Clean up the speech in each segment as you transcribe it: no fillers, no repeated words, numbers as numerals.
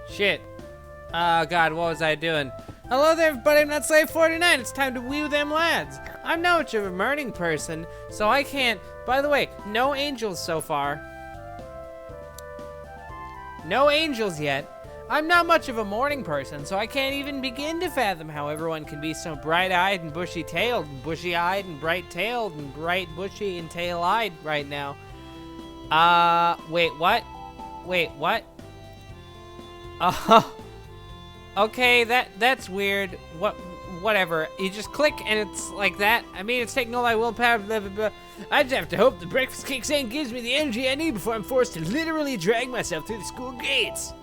Shit. Oh god, what was I doing? Hello there everybody, I'm not Slave 49. It's time to woo them lads. I'm not much of a morning person, so I can't. By the way, no angels so far. No angels yet. I'm not much of a morning person, so I can't even begin to fathom how everyone can be so bright-eyed and bushy-tailed, and bushy-eyed and bright-tailed, and bright, bushy, and tail-eyed right now. Wait, what? Wait, what? Okay, that's weird. Whatever. You just click and it's like that. I mean, it's taking all my willpower, blah, blah, blah. I just have to hope the breakfast kicks in and gives me the energy I need before I'm forced to literally drag myself through the school gates.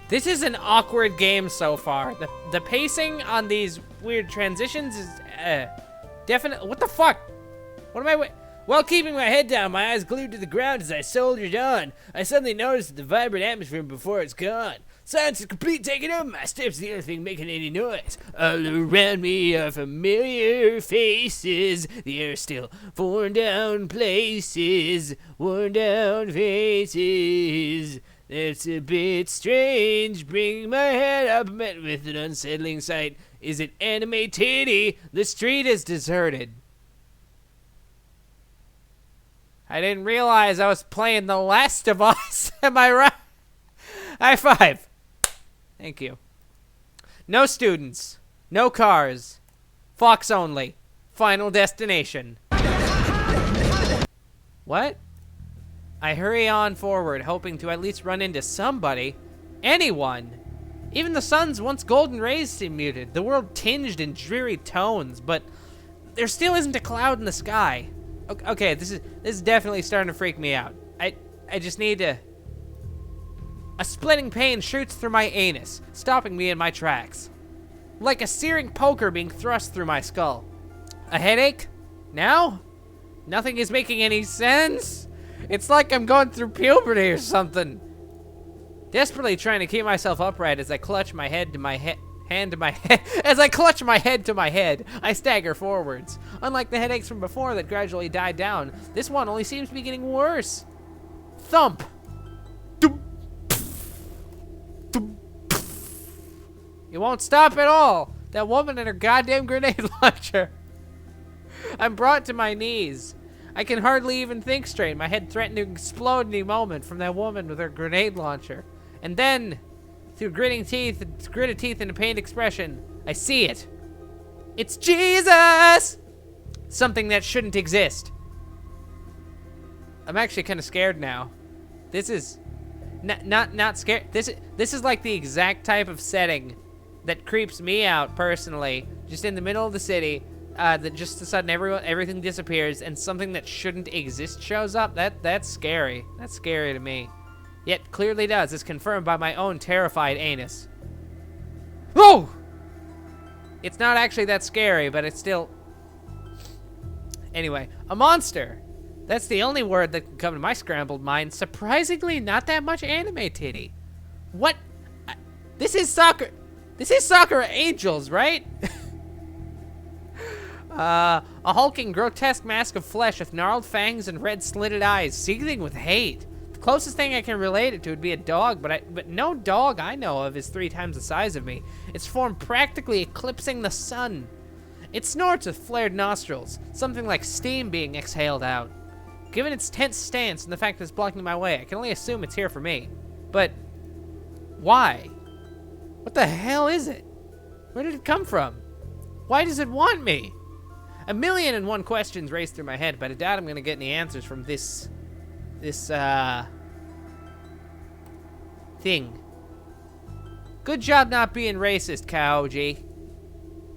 This is an awkward game so far. The pacing on these weird transitions is definitely. What the fuck? What am I? While keeping my head down, my eyes glued to the ground as I soldiered on, I suddenly noticed the vibrant atmosphere before it's gone. Silence is complete, taking over my steps, the only thing making any noise. All around me are familiar faces. The air still worn down places, worn down faces. It's a bit strange, bringing my head up, met with an unsettling sight. Is it anime titty? The street is deserted. I didn't realize I was playing The Last of Us. Am I right? High five. Thank you. No students. No cars. Fox only. Final destination. What? I hurry on forward, hoping to at least run into somebody. Anyone. Even the sun's once golden rays seem muted, the world tinged in dreary tones, but there still isn't a cloud in the sky. Okay, this is definitely starting to freak me out. I just need to... A splitting pain shoots through my anus, stopping me in my tracks. Like a searing poker being thrust through my skull. A headache? Now? Nothing is making any sense? It's like I'm going through puberty or something. Desperately trying to keep myself upright as I clutch my head to my head. As I clutch my head to my head, I stagger forwards. Unlike the headaches from before that gradually died down, this one only seems to be getting worse. Thump. It won't stop at all. That woman and her goddamn grenade launcher. I'm brought to my knees. I can hardly even think straight. My head threatened to explode any moment from that woman with her grenade launcher. And then, through gritted teeth and a pained expression, I see it. It's Jesus! Something that shouldn't exist. I'm actually kind of scared now. This is not scared. This is like the exact type of setting that creeps me out personally. Just in the middle of the city, that just all of a sudden everything disappears and something that shouldn't exist shows up. That's scary. That's scary to me. Yet clearly does. It's confirmed by my own terrified anus. Oh! It's not actually that scary, but it's still... Anyway, a monster. That's the only word that can come to my scrambled mind. Surprisingly, not that much anime titty. What? This is Sakura Angels, right? A hulking, grotesque mask of flesh with gnarled fangs and red slitted eyes, seething with hate. The closest thing I can relate it to would be a dog, but no dog I know of is 3 times the size of me. Its form practically eclipsing the sun. It snorts with flared nostrils, something like steam being exhaled out. Given its tense stance and the fact that it's blocking my way, I can only assume it's here for me. But why? What the hell is it? Where did it come from? Why does it want me? 1,000,001 questions race through my head, but I doubt I'm gonna get any answers from this thing. Good job not being racist, Kaoji.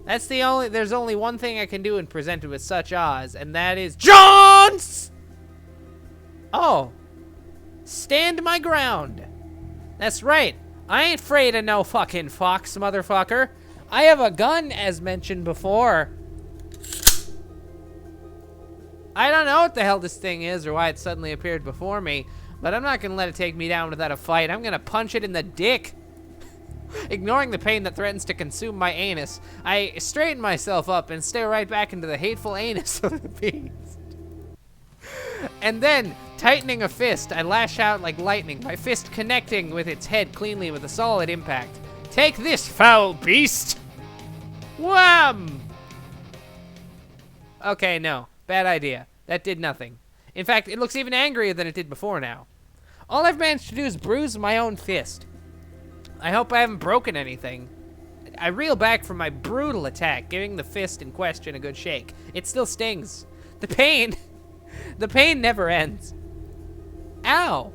There's only one thing I can do when presented with such odds, and that is Jones! Oh. Stand my ground. That's right. I ain't afraid of no fucking fox, motherfucker. I have a gun, as mentioned before. I don't know what the hell this thing is or why it suddenly appeared before me, but I'm not gonna let it take me down without a fight. I'm gonna punch it in the dick. Ignoring the pain that threatens to consume my anus, I straighten myself up and stare right back into the hateful anus of the beast. And then, Tightening a fist, I lash out like lightning, my fist connecting with its head cleanly with a solid impact. Take this, foul beast! Wham! Okay, no. Bad idea. That did nothing. In fact, it looks even angrier than it did before now. All I've managed to do is bruise my own fist. I hope I haven't broken anything. I reel back from my brutal attack, giving the fist in question a good shake. It still stings. The pain never ends. Ow!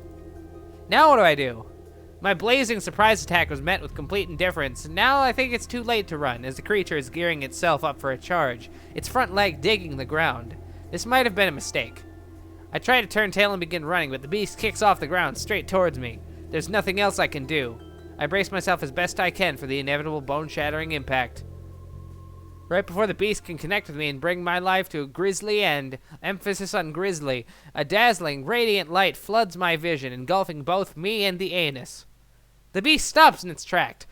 Now what do I do? My blazing surprise attack was met with complete indifference, and now I think it's too late to run, as the creature is gearing itself up for a charge, its front leg digging the ground. This might have been a mistake. I try to turn tail and begin running, but the beast kicks off the ground straight towards me. There's nothing else I can do. I brace myself as best I can for the inevitable bone-shattering impact. Right before the beast can connect with me and bring my life to a grisly end, emphasis on grisly, a dazzling, radiant light floods my vision, engulfing both me and the anus. The beast stops in its tracks.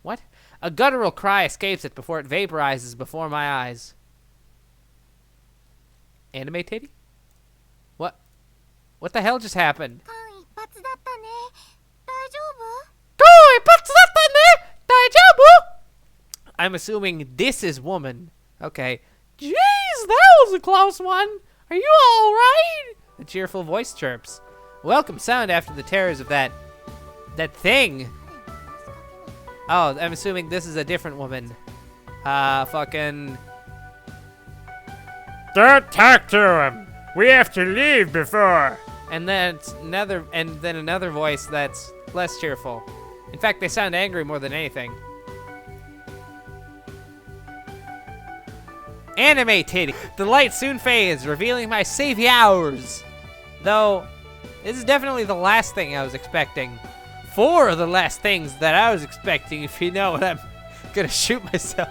What? A guttural cry escapes it before it vaporizes before my eyes. Anime titty? What? What the hell just happened? I'm assuming this is woman. Okay. Jeez, that was a close one. Are you all right? The cheerful voice chirps. Welcome sound after the terrors of that thing. Oh, I'm assuming this is a different woman. Fucking. Don't talk to him. We have to leave before. And then another voice that's less cheerful. In fact, they sound angry more than anything. Anime titty. The light soon fades, revealing my saviors. Though, this is definitely the last thing I was expecting. 4 of the last things that I was expecting, if you know what I'm gonna shoot myself.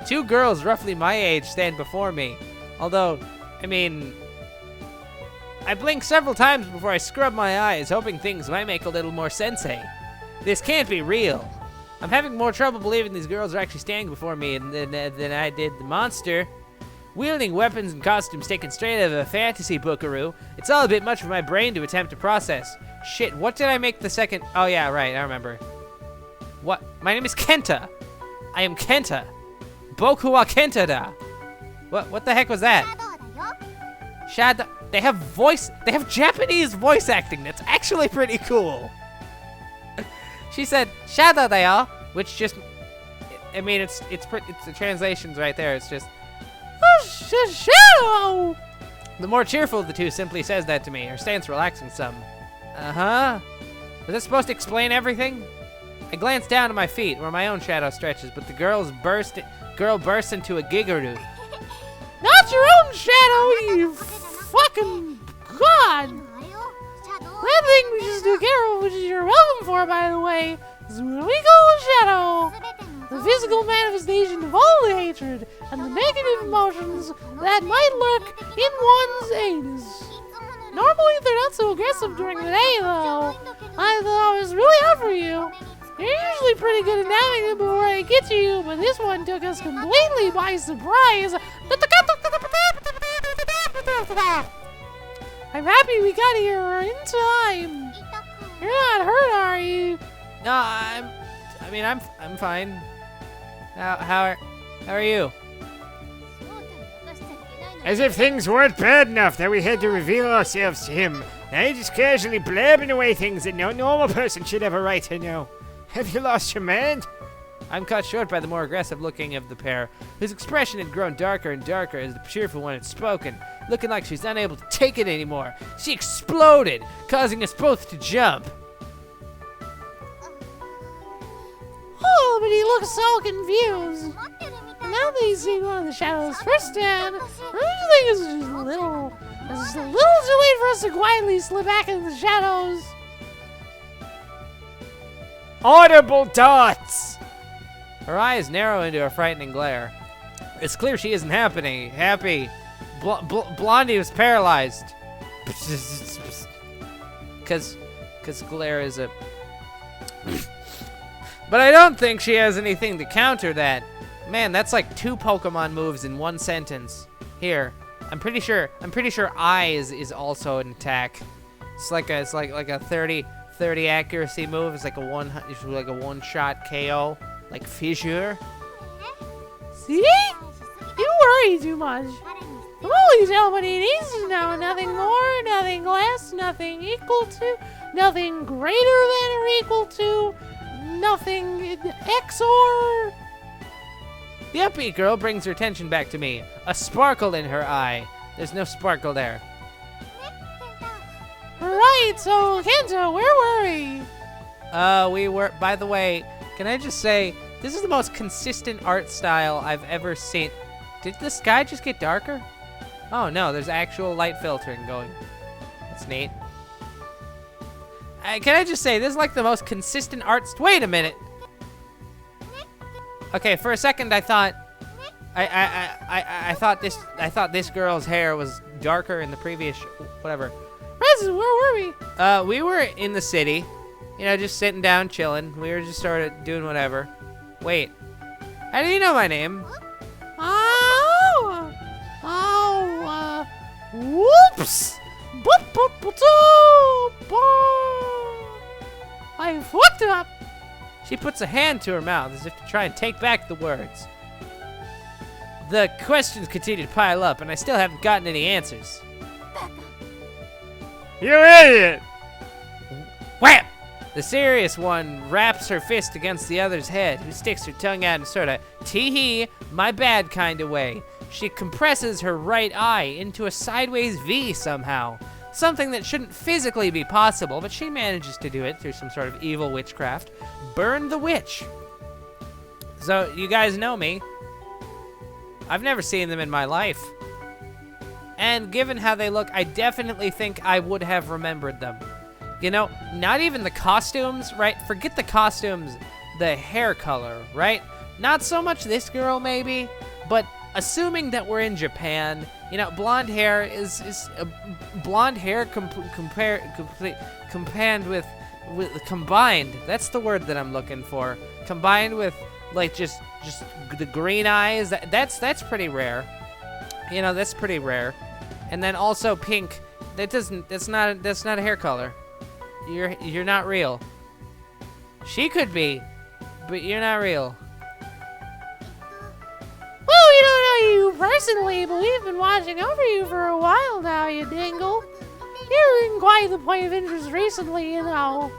2 girls roughly my age stand before me. Although, I mean, I blink several times before I scrub my eyes, hoping things might make a little more sensei. This can't be real. I'm having more trouble believing these girls are actually standing before me than I did the monster. Wielding weapons and costumes taken straight out of a fantasy bookaroo, it's all a bit much for my brain to attempt to process. Shit, what did I make the second? Oh yeah, right, I remember. What? My name is Kenta. I am Kenta. Boku wa Kenta da. What the heck was that? Shadow. They have Japanese voice acting. That's actually pretty cool. She said Shadow da yo, which just, I mean, it's the translations right there. It's just Shadow. The more cheerful of the two simply says that to me, her stance relaxing some. Was that supposed to explain everything? I glance down at my feet where my own shadow stretches, but the girl bursts into a gigaroo. Not your own shadow, you fucking god! That thing we just do care of, which you're welcome for, by the way, is what we call a shadow. The physical manifestation of all the hatred and the negative emotions that might lurk in one's anus. Normally they're not so aggressive during the day, though. I thought it was really hard for you. You're usually pretty good at navigating it before I get to you, but this one took us completely by surprise. I'm happy we got here in time. You're not hurt, are you? No, I'm fine. How are you? As if things weren't bad enough that we had to reveal ourselves to him. Now you're just casually blabbing away things that no normal person should have a right to know. Have you lost your mind? I'm cut short by the more aggressive looking of the pair, whose expression had grown darker and darker as the cheerful one had spoken, looking like she's unable to take it anymore. She exploded, causing us both to jump. Oh, but he looks so confused. Now that he's seen one of the shadows firsthand, I think it's just a little too late for us to quietly slip back into the shadows. Audible dots! Her eyes narrow into a frightening glare. It's clear she isn't happy. Blondie was paralyzed. Cause glare is a... But I don't think she has anything to counter that. Man, that's like 2 Pokemon moves in one sentence. Here, I'm pretty sure eyes is also an attack. It's like a 30 accuracy move. It's like a one shot KO, like fissure. See? You worry too much. I'm only telling what it is now. Nothing more, nothing less, nothing equal to, nothing greater than or equal to, nothing XOR. The upbeat girl brings her attention back to me. A sparkle in her eye. There's no sparkle there. Right, so Kenta, where were we? We were, by the way, can I just say, this is the most consistent art style I've ever seen. Did the sky just get darker? Oh no, there's actual light filtering going. That's neat. Can I just say, this is like the most consistent art. Wait a minute. Okay, for a second I thought, I thought this girl's hair was darker in the previous, whatever. Rez, where were we? We were in the city, you know, just sitting down, chilling. We were just sort of doing whatever. Wait, how do you know my name? Whoops! I fucked up. She puts a hand to her mouth as if to try and take back the words. The questions continue to pile up, and I still haven't gotten any answers. You idiot! Wham! The serious one wraps her fist against the other's head, who sticks her tongue out in a sort of tee-hee, my bad kind of way. She compresses her right eye into a sideways V somehow. Something that shouldn't physically be possible, but she manages to do it through some sort of evil witchcraft. Burn the witch. So, you guys know me. I've never seen them in my life. And given how they look, I definitely think I would have remembered them. You know, not even the costumes, right? Forget the costumes, the hair color, right? Not so much this girl, maybe, but assuming that we're in Japan, you know, blonde hair is blonde hair combined. That's the word that I'm looking for. Combined with like just the green eyes. That's pretty rare. You know, that's pretty rare. And then also pink. That's not a hair color. You're not real. She could be, but you're not real. Well, we don't know you personally, but we've been watching over you for a while now, you dingle. You're in quite the point of interest recently, you know.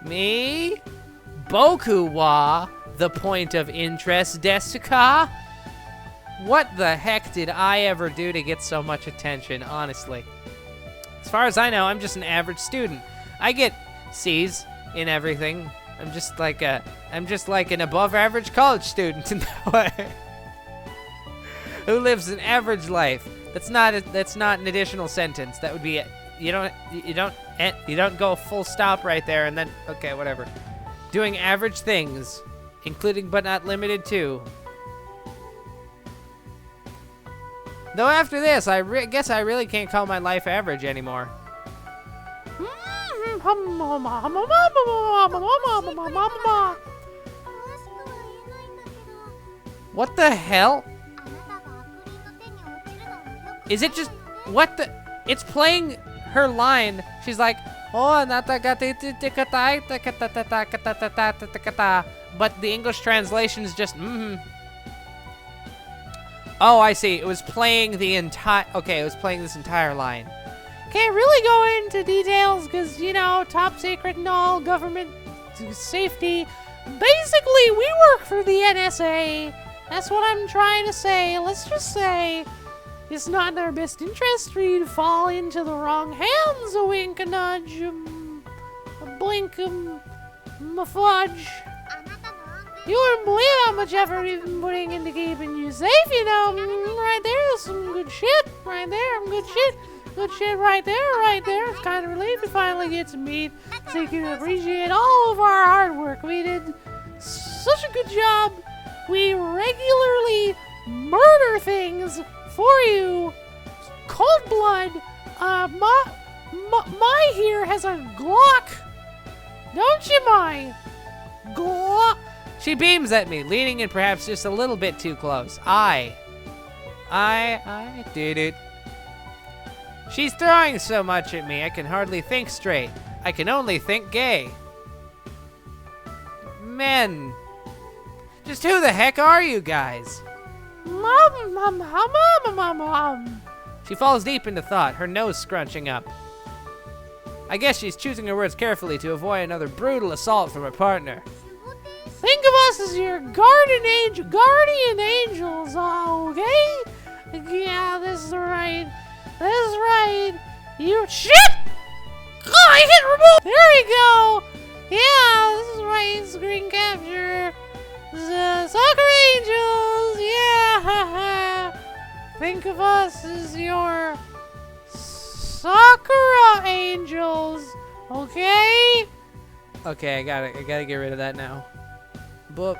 Me? Boku wa the point of interest, desu ka? What the heck did I ever do to get so much attention, honestly? As far as I know, I'm just an average student. I get C's in everything. I'm just like an above average college student in that way. Who lives an average life. That's not an additional sentence. That would be it. You don't go full stop right there and then okay, whatever. Doing average things, including but not limited to. Though after this, I guess I really can't call my life average anymore. What the hell? Is it just what the? It's playing her line. She's like, oh, but the English translation is just Oh, I see. It was playing the entire. Okay, it was playing this entire line. Can't really go into details because, you know, top secret and all, government safety. Basically, we work for the NSA. That's what I'm trying to say. Let's just say it's not in our best interest for you to fall into the wrong hands. A wink, a nudge, a blink, a fudge. You wouldn't believe how much effort we've been putting into keeping you safe, you know. Right there's some good shit. Right there, good shit. Good shit right there. It's kind of relief to finally get to meet, so you can appreciate all of our hard work. We did such a good job. We regularly murder things for you. Cold blood. My here has a Glock. Don't you mind? Glock. She beams at me, leaning in perhaps just a little bit too close. I did it. She's throwing so much at me, I can hardly think straight. I can only think gay. Men. Just who the heck are you guys? She falls deep into thought, her nose scrunching up. I guess she's choosing her words carefully to avoid another brutal assault from her partner. Think of us as your guardian angels, okay? Yeah, this is right. This is right. You shit! Oh, I hit remove. There we go. Yeah, this is right. Screen capture. The Sakura angels. Yeah. Think of us as your Sakura angels, okay? Okay, I gotta get rid of that now. But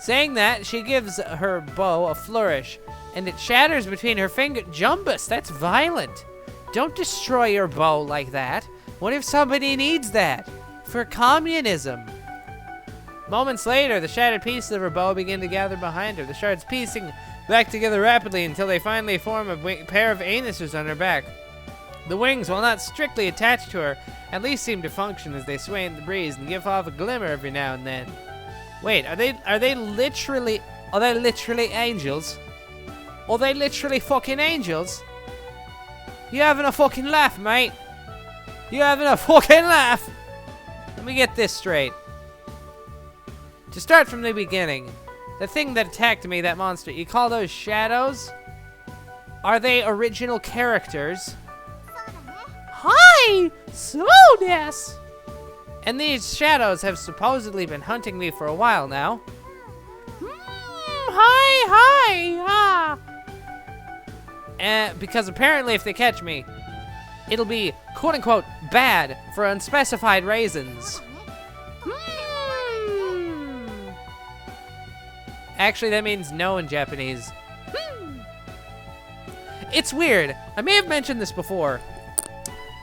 saying that, she gives her bow a flourish, and it shatters between her finger. Jumbus, that's violent. Don't destroy your bow like that. What if somebody needs that? For communism. Moments later, the shattered pieces of her bow begin to gather behind her, the shards piecing back together rapidly until they finally form a pair of anuses on her back. The wings, while not strictly attached to her, at least seem to function as they sway in the breeze and give off a glimmer every now and then. Wait, are they literally angels? Are they literally fucking angels? You having a fucking laugh, mate? You having a fucking laugh? Let me get this straight. To start from the beginning, the thing that attacked me, that monster, you call those shadows? Are they original characters? Hi! So des! And these shadows have supposedly been hunting me for a while now. Hi! Because apparently if they catch me, it'll be quote-unquote bad for unspecified reasons. Actually, that means no in Japanese. It's weird. I may have mentioned this before.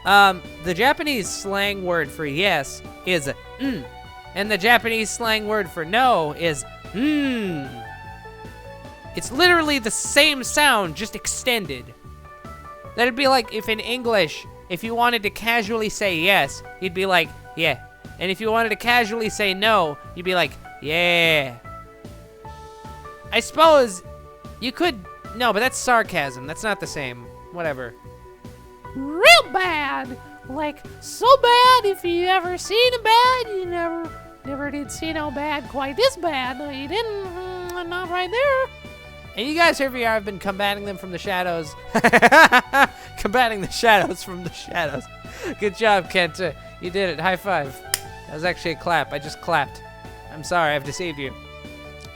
The Japanese slang word for yes is and the Japanese slang word for no is It's literally the same sound, just extended. That'd be like if in English, if you wanted to casually say yes, you'd be like, yeah. And if you wanted to casually say no, you'd be like, yeah. I suppose you could, no, but that's sarcasm. That's not the same. Whatever. Real bad. Like, so bad if you ever seen a bad, you never did see no bad quite this bad. No, you didn't. Not right there. And you guys, here we are, I've been combating them from the shadows. Combating the shadows from the shadows. Good job, Kent. You did it. High five. That was actually a clap. I just clapped. I'm sorry, I've deceived you.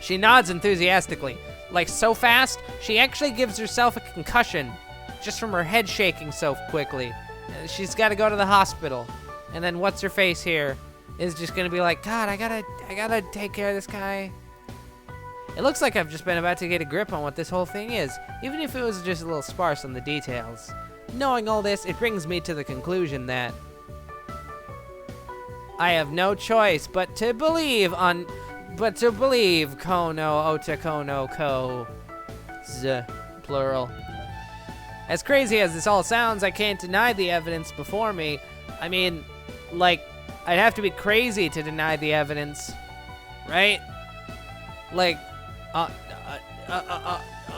She nods enthusiastically. Like, so fast, she actually gives herself a concussion just from her head shaking so quickly. She's got to go to the hospital. And then what's-her-face here is just going to be like, God, I gotta take care of this guy. It looks like I've just been about to get a grip on what this whole thing is, even if it was just a little sparse on the details. Knowing all this, it brings me to the conclusion that I have no choice but to believe Kono Otakono Ko Z, plural. As crazy as this all sounds, I can't deny the evidence before me. I mean, like, I'd have to be crazy to deny the evidence, right? Like,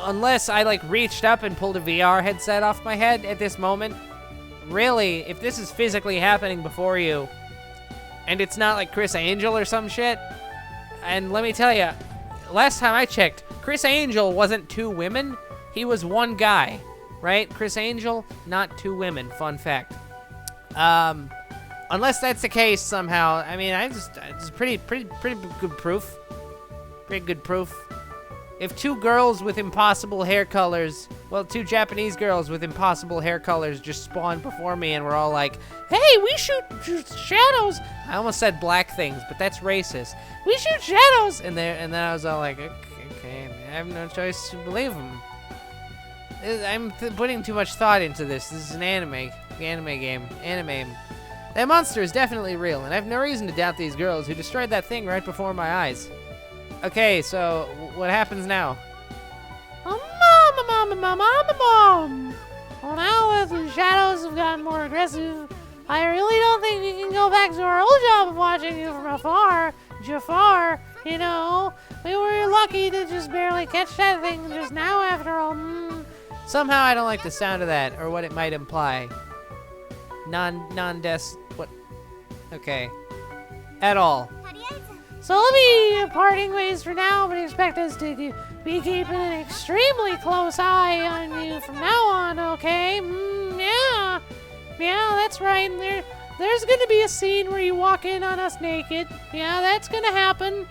unless I, like, reached up and pulled a VR headset off my head at this moment. Really, if this is physically happening before you, and it's not like Chris Angel or some shit, and let me tell you, last time I checked, Chris Angel wasn't 2 women, he was 1 guy, right? Chris Angel, not 2 women, fun fact. Unless that's the case somehow, I mean, it's pretty good proof. Pretty good proof. If 2 girls with impossible hair colors, well, 2 Japanese girls with impossible hair colors just spawned before me and were all like, hey, we shoot shadows. I almost said black things, but that's racist. We shoot shadows. And then I was all like, okay, I have no choice to believe them. I'm putting too much thought into this. This is an anime game. That monster is definitely real, and I have no reason to doubt these girls who destroyed that thing right before my eyes. Okay, so what happens now? Mom. Well, now that the shadows have gotten more aggressive. I really don't think we can go back to our old job of watching you from afar. Jafar, you know. We were lucky to just barely catch that thing just now after all. Somehow I don't like the sound of that, or what it might imply. Non-des... what? Okay. At all. So we'll be parting ways for now, but expect us to be keeping an extremely close eye on you from now on, okay? Yeah. Yeah, that's right. There's gonna be a scene where you walk in on us naked. Yeah, that's gonna happen.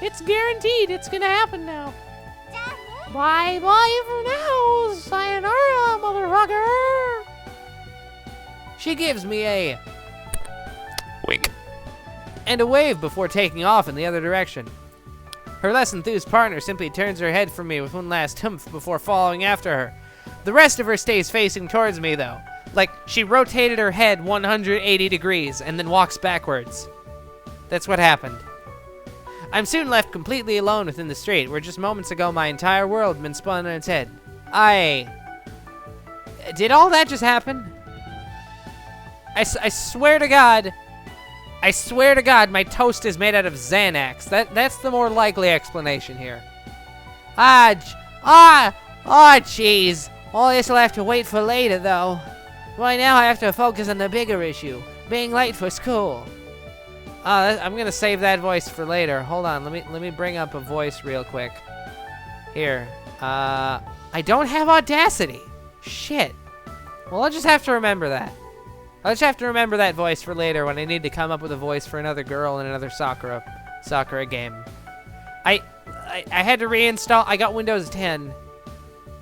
It's guaranteed. It's gonna happen now. Bye-bye for now. Sayonara, motherfucker. She gives me a wink and a wave before taking off in the other direction. Her less enthused partner simply turns her head from me with one last humph before following after her. The rest of her stays facing towards me, though. Like, she rotated her head 180 degrees and then walks backwards. That's what happened. I'm soon left completely alone within the street, where just moments ago my entire world had been spun on its head. Did all that just happen? I swear to God... I swear to God, my toast is made out of Xanax. That's the more likely explanation here. Jeez. All this will have to wait for later, though. Right now, I have to focus on the bigger issue, being late for school. I'm gonna save that voice for later. Hold on, let me bring up a voice real quick. Here. I don't have Audacity. Shit. Well, I'll just have to remember that. I'll just have to remember that voice for later when I need to come up with a voice for another girl in another Sakura game. I had to reinstall. I got Windows 10.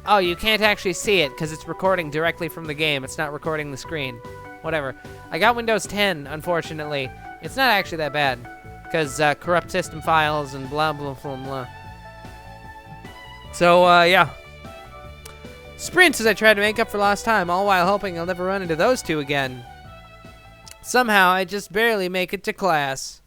Oh, you can't actually see it because it's recording directly from the game. It's not recording the screen. Whatever. I got Windows 10, unfortunately. It's not actually that bad because corrupt system files and blah, blah, blah, blah. So, yeah. Sprints as I try to make up for lost time, all while hoping I'll never run into those two again. Somehow, I just barely make it to class.